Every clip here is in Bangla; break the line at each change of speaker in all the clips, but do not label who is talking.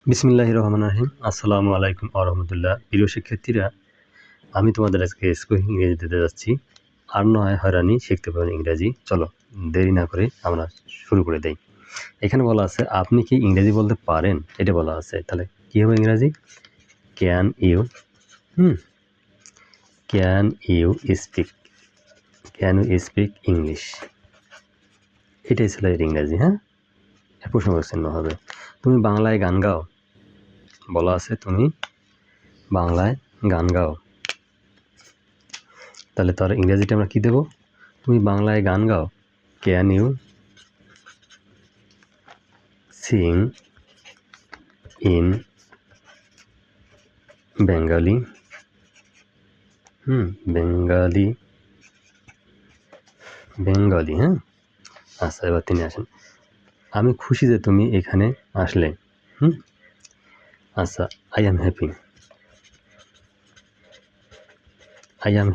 বিসমিল্লাহির রহমানির রহিম। আসসালামু আলাইকুম ওয়া রাহমাতুল্লাহ। প্রিয় শিক্ষার্থীরা, আমি তোমাদের আজকে স্পোকেন ইংরেজি দিতে যাচ্ছি। আর নয় হয়রানি, শিখতে পারেন ইংরেজি। চলো দেরি না করে আমরা শুরু করে দেই। এখানে বলা আছে আপনি কি ইংরেজি বলতে পারেন? এটা বলা আছে। তাহলে কি হবে ইংরেজি? Can you can you speak can you speak English? এটাই ছিল এর ইংরেজি। হ্যাঁ, প্রশ্নবোধক চিহ্ন হবে। তুমি বাংলায় গান গাও? বলা আছে তুমি বাংলায় গান গাও। তাহলে তার ইংরেজিটা আমরা কি দেব? তুমি বাংলায় গান গাও? Can you sing in Bengali? Bengali Bengali. হ্যাঁ, আচ্ছা, এবার তিনি আসেন। আমি খুশি যে তুমি এখানে আসলে। আচ্ছা, I am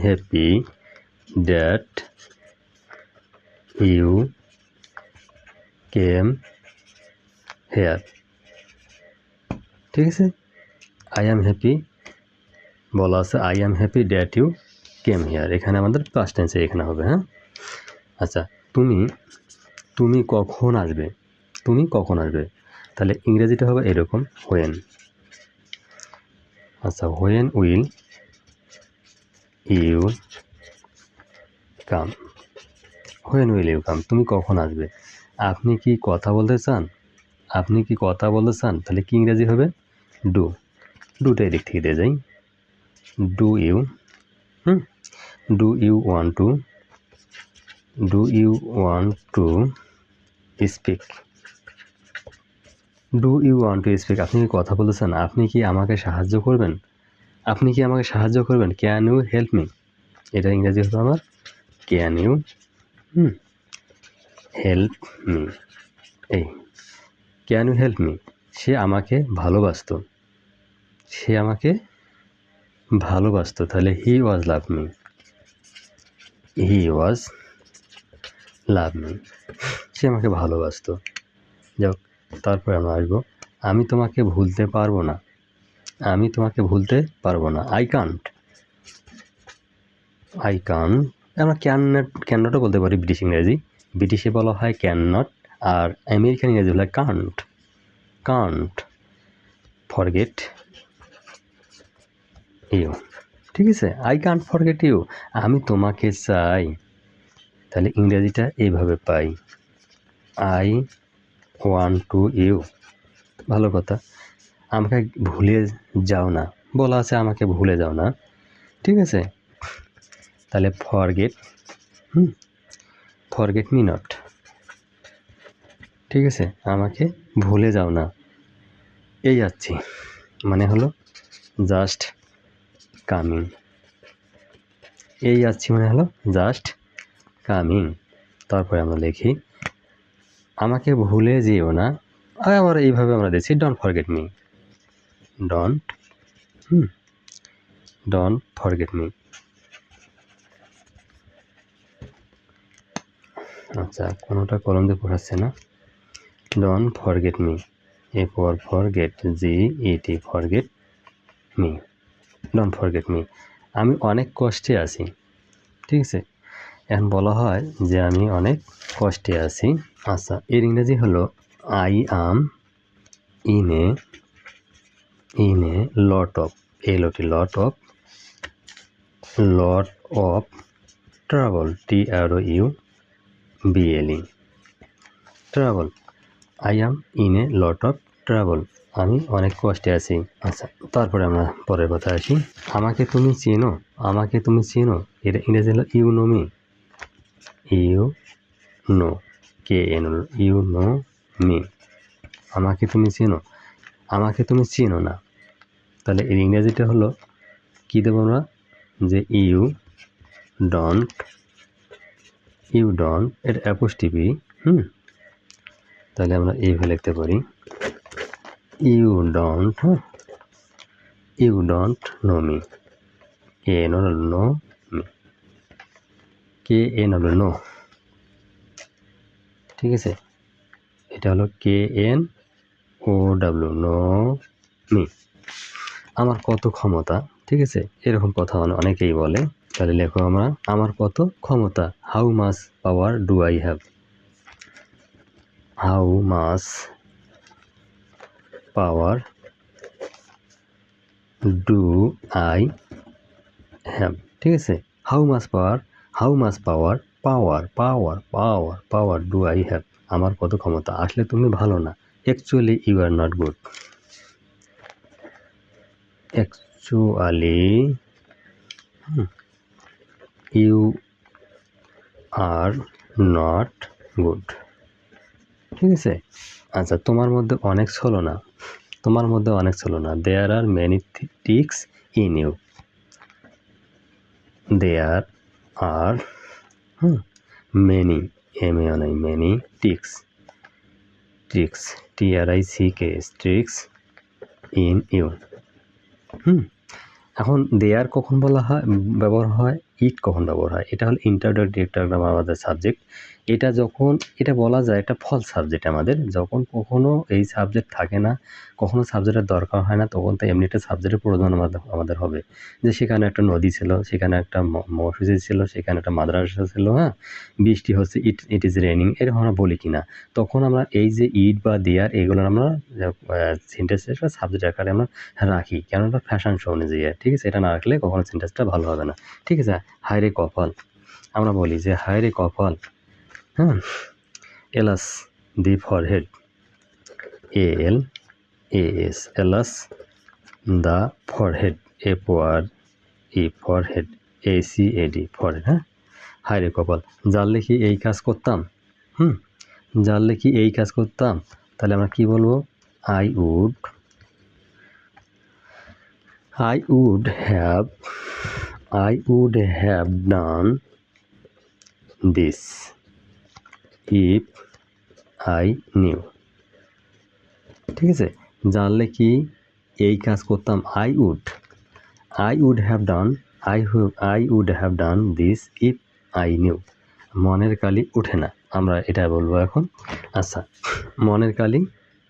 happy that you came here. ঠিক আছে, আই এম হ্যাপি বলা আছে I am happy that you came here. এখানে আমাদের পাস্ট টেন্সে এখানে হবে। হ্যাঁ, আচ্ছা, তুমি কখন আসবে? তুমি কখন আসবে? তাহলে ইংরেজিটা হবে এরকম, হোয়েন। আচ্ছা, when will you come? When will you come, তুমি কখন আসবে? আপনি কি কথা বলতে চান? আপনি কি কথা বলতে চান? তাহলে কি ইংরেজি হবে? ডু। ডুটা এদিক থেকে দিয়ে যাই। Do you do you want to speak? Do you want to speak, আপনি কি কথা বলতে চান? আপনি কি আমাকে সাহায্য করবেন? আপনি কি আমাকে সাহায্য করবেন? Can you help me? এটা ইংরেজি হবে আমার ক্যান ইউ হেল্প মি। এই ক্যান ইউ হেল্প মি, সে আমাকে ভালোবাসতো। সে আমাকে ভালোবাসতো। তাহলে হি ওয়াজ লাভ মি। হি ওয়াজ লাভ মি, সে আমাকে ভালোবাসতো। যাক, তারপরে আমরা আসবো আমি তোমাকে ভুলতে পারবো না। আমি তোমাকে ভুলতে পারবো না। I can't. আমরা ক্যান নটও বলতে পারি ব্রিটিশ ইংরেজি। ব্রিটিশে বলা হয় ক্যান নট, আর আমেরিকান ইংরেজি বলা হয় কান্ট ফরগেট ইউ। ঠিক আছে, আই কান্ট ফরগেট ইউ, আমি তোমাকে চাই। তাহলে ইংরেজিটা এইভাবে পাই, আই ওয়ান্ট টু ইউ। ভালো কথা, আমাকে ভুলে যাও না বলা আছে, আমাকে ভুলে যাও না। ঠিক আছে, তাহলে ফরগেট মি নট। ঠিক আছে, আমাকে ভুলে যাও না। এই যাচ্ছি মানে হলো জাস্ট কামিং। এই যাচ্ছি মানে হলো জাস্ট কামিং। তারপরে আমরা লিখি আমাকে ভুলে যেও না। আবার এইভাবে আমরা দিচ্ছি don't forget me. Don't forget me. আচ্ছা, কোনোটা কলম দিয়ে পড়াচ্ছে না। Don't forget me, A for forget, GET forget me. Don't forget me, আমি অনেক কষ্টে আছি। ঠিক আছে, এখন বলা হয় যে আমি অনেক কষ্টে আছি। আচ্ছা, এর ইংরেজি হলো I am in a lot of trouble, TROUBLE trouble. I am in a lot of trouble, আমি অনেক কষ্টে আছি। আচ্ছা, তারপরে আমরা পরের কথা আসি। আমাকে তুমি চেনো? এটা ইংরেজি হলো you know me. You know me, আমাকে তুমি চেনো। আমাকে তুমি চেনো না, তাহলে এর ইংরেজিটা হলো কী দেবো আমরা? যে ইউ ডন্ট এর অ্যাপোস্ট্রফি। তাহলে আমরা এইভাবে লিখতে পারি you don't know me. KN হলো নো মি, KN হলো নো। ঠিক আছে, এটা হলো KN, OW নো মি, আমার কত ক্ষমতা, ঠিক আছে, এরকম কথা অনেকেই বলে। তাহলে লেখো আমরা আমার কত ক্ষমতা, how much power do I have, how much power do I have, ঠিক আছে, how much power, how much power, power power power power do I have, আমার কত ক্ষমতা, আসলে তুমি ভালো না, actually you are not good, actually you are not good, ঠিক আছে। আচ্ছা, তোমার মধ্যে অনেক ছলনা, তোমার মধ্যে অনেক ছলনা, there are many tricks in you, there are many, MANI many tricks, tricks TRICKS tricks in you. এখন দেয়ার কখন বলা হয়, ব্যবহার হয়, ইট কখন ব্যবহার হয়, এটা হলো ইন্টারোগেটিভ আমাদের সাবজেক্ট। এটা যখন এটা বলা যায় এটা ফল সাবজেক্ট আমাদের, যখন কখনো এই সাবজেক্ট থাকে না, কখনো সাবজেক্টের দরকার হয় না, তখন তো এমনি একটা সাবজেক্টের প্রয়োজন আমাদের হবে, যে সেখানে একটা নদী ছিল, সেখানে একটা মসজিদ ছিল, সেখানে একটা মাদ্রাসা ছিল, হ্যাঁ, বৃষ্টি হচ্ছে, ইট ইজ রেনিং, এরকম আমরা বলি কিনা, তখন আমরা এই যে ইট বা দেয়ার এগুলো আমরা সেন্টেন্সের সাবজেক্ট আকারে আমরা রাখি, কেননা ফ্যাশন শো অনুযায়ী, ঠিক আছে, এটা না রাখলে কখনো সেন্টেন্সটা ভালো হবে না, ঠিক আছে। হায়রে কপাল, আমরা বলি যে হায়রে কপাল, হ্যাঁ, alas the forehead, ALAS alas the forehead, FORE forehead, ACAD forehead, হ্যাঁ, হায়রে কপাল, জানলে কি এই কাজ করতাম, জানলে কি এই কাজ করতাম, তাহলে আমরা কি বলবো, I would have done this if I knew, ঠিক আছে। জানলে কি এই কাজ করতাম, I would have done this if I knew, মনের কালি ওঠে না, আমরা এটা বলবো এখন। আচ্ছা, মনের কালি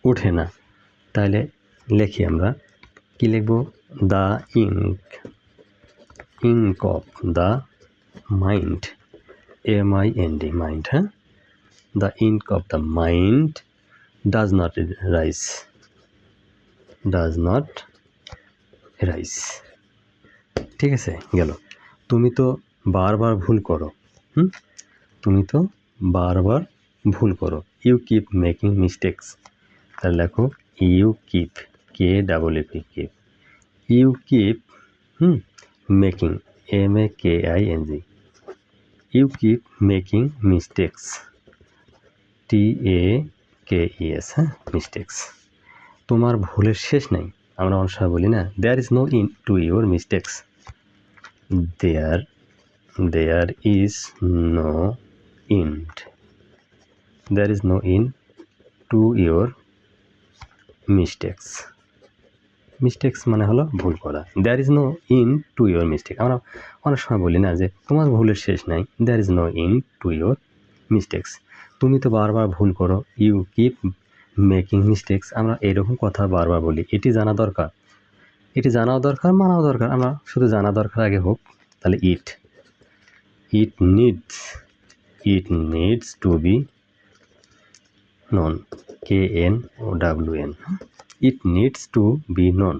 ওঠে না, তাহলে লিখি আমরা কি লিখবো, the ink of the mind, MIND mind, হ্যাঁ, the ink of the mind does not rise, ঠিক আছে, গেল। তুমি তো বারবার ভুল করো, তুমি তো বারবার ভুল করো, ইউ কিপ মেকিং মিস্টেকস, তাহলে দেখো you keep, KEEP keep, you keep making, MAKING, you keep making mistakes, TAKES, হ্যাঁ, মিস্টেকস, তোমার ভুলের শেষ নেই, আমরা অনেক সময় বলি না, there is no end to your mistakes, there is no end, there is no end to your mistakes মানে হলো ভুল করা, there is no end to your mistake, আমরা অনেক সময় বলি না যে তোমার ভুলের শেষ নাই, there is no end to your mistakes, তুমি তো বারবার ভুল করো, ইউ কিপ মেকিং মিস্টেকস, আমরা এরকম কথা বারবার বলি, এটি জানা দরকার, এটি জানাও দরকার, মানাও দরকার, আমরা শুধু জানা দরকার আগে হোক, তাহলে it needs to be known, KNOWN, it needs to be known,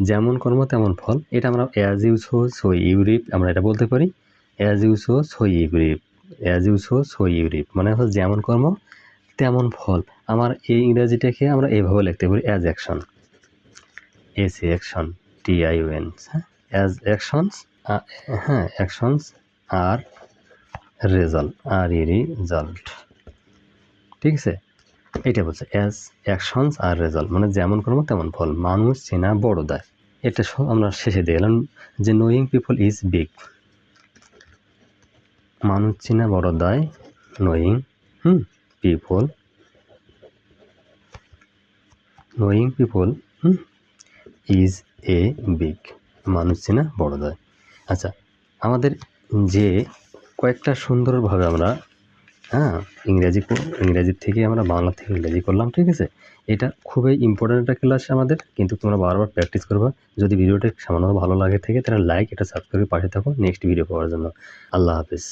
যেমন কর্ম তেমন ফল, এটা আমরা as you sow so you reap, আমরা এটা বলতে পারি, as you sow so you reap, মানে হচ্ছে যেমন কর্ম তেমন ফল, আমার এই ইংরেজিটাকে আমরা এইভাবে লিখতে পারি, অ্যাজ অ্যাকশন, TION, হ্যাঁ, অ্যাজ অ্যাকশনস, হ্যাঁ, অ্যাকশনস আর রেজাল্ট, রেজাল্ট, ঠিক আছে, এটা বলছে অ্যাজ অ্যাকশনস আর রেজাল্ট, মানে যেমন কর্ম তেমন ফল, মানুষ চেনা বড় দায়, এটা আমরা শেষে দিয়ে গেলাম যে নোয়িং পিপল ইজ বিগ, মানুষ চেনা বড় দায়, knowing people is a big, মানুষ চেনা বড় দায়। আচ্ছা, আমাদের যে কয়েকটা সুন্দরভাবে আমরা হ্যাঁ, ইংরেজির থেকে আমরা বাংলা থেকে ইংরেজি করলাম, ঠিক আছে? এটা খুবই ইম্পর্ট্যান্ট একটা ক্লাস আমাদের, কিন্তু তোমরা বারবার প্র্যাকটিস করবা। যদি ভিডিওটা সামান্য ভালো লাগে থাকে তাহলে লাইক, এটা সাবস্ক্রাইব করে পাশে থাকো নেক্সট ভিডিও পাওয়ার জন্য। আল্লাহ হাফেজ।